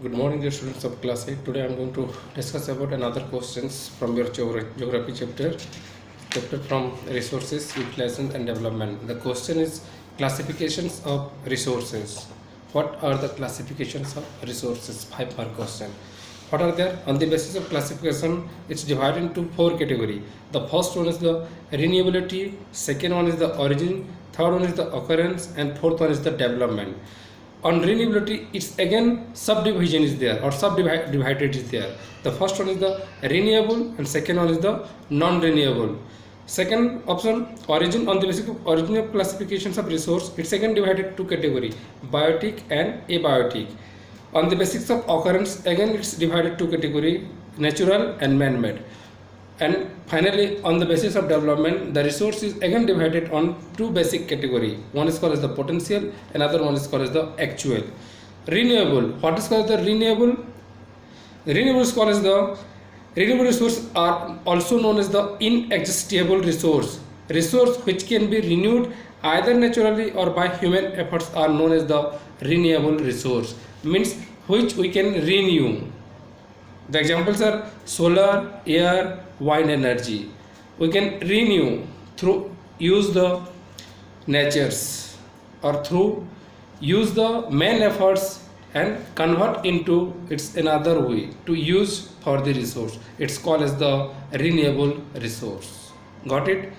Good morning, dear students of class 8. Today I am going to discuss about another questions from your geography chapter from resources, utilization and development. The question is classifications of resources. What are the classifications of resources? 5-mark question. What are there? On the basis of classification, it's divided into 4 categories. The first one is the renewability, second one is the origin, third one is the occurrence, and fourth one is the development. On renewability, it's again subdivision is there or subdivided is there. The first one is the renewable and second one is the non-renewable. Second option, origin. On the basis of original classifications of resource, it's again divided two category, biotic and abiotic. On the basis of occurrence, again it's divided two category, natural and man-made. And finally, on the basis of development, the resource is again divided on two basic category. One is called as the potential, another one is called as the actual. Renewable. What is called the renewable? Renewable is called as the renewable resource are also known as the inexhaustible resource. Resource which can be renewed either naturally or by human efforts are known as the renewable resource. Means which we can renew. The examples are solar, air, wind energy. We can renew through use the natures or through use the man efforts and convert into its another way to use for the resource. It's called as the renewable resource. Got it?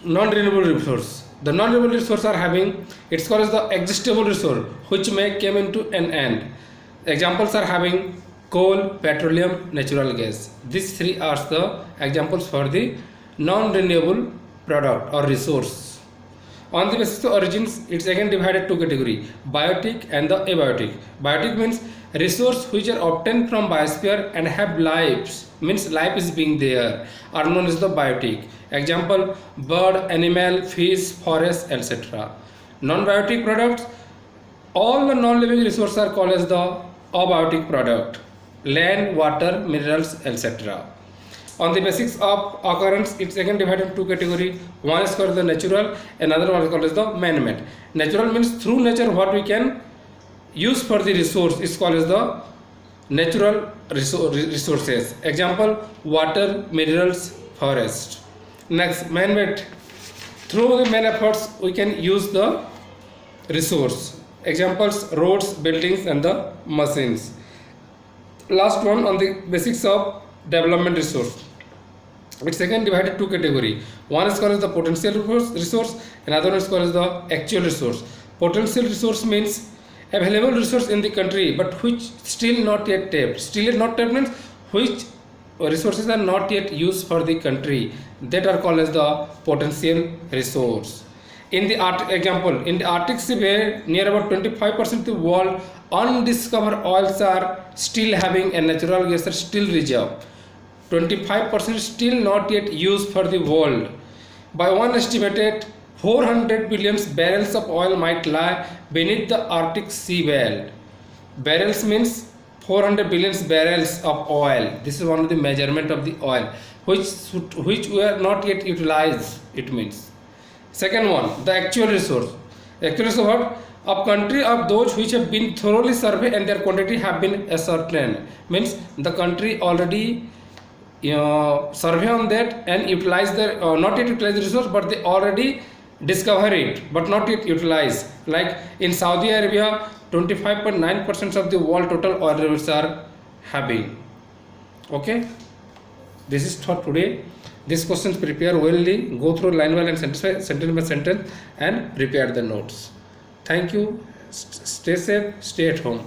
Non-renewable resource. The non-renewable resource are having, it's called as the existable resource which may come into an end. Examples are having coal, petroleum, natural gas. These three are the examples for the non-renewable product or resource. On the basis of origins, it's again divided two category, biotic and the abiotic. Biotic means resource which are obtained from biosphere and have lives, means life is being there, are known as the biotic. Example, bird, animal, fish, forest, etc. Non-biotic products, all the non-living resources are called as the abiotic product, land, water, minerals, etc. On the basis of occurrence, it's again divided into two categories. One is called the natural, another one is called as the man-made. Natural means through nature what we can use for the resource is called as the natural resources. Example, water, minerals, forest. Next, man-made. Through the man efforts we can use the resource. Examples, roads, buildings and the machines. Last one, on the basics of development resource. It's again divided two category. One is called as the potential resource, another one is called as the actual resource. Potential resource means available resource in the country but which still not yet tapped. Still not tapped means which resources are not yet used for the country, that are called as the potential resource. In the example, in the Arctic Sea where near about 25% of the world undiscovered oils are still having a natural gas are still reserved. 25% still not yet used for the world. By one estimated 400 billion barrels of oil might lie beneath the Arctic Sea bed. Barrels means 400 billion barrels of oil. This is one of the measurement of the oil which we are not yet utilized, it means. Second one, the actual resource. Actual resource what? A country of those which have been thoroughly surveyed and their quantity have been ascertained. Means the country already survey on that and utilize the not yet utilize the resource but they already discover it but not yet utilize. Like in Saudi Arabia, 25.9% of the world total oil reserves are having. Okay, this is for today. These questions prepare wellly, go through line by line, sentence by sentence and prepare the notes. Thank you. Stay safe, stay at home.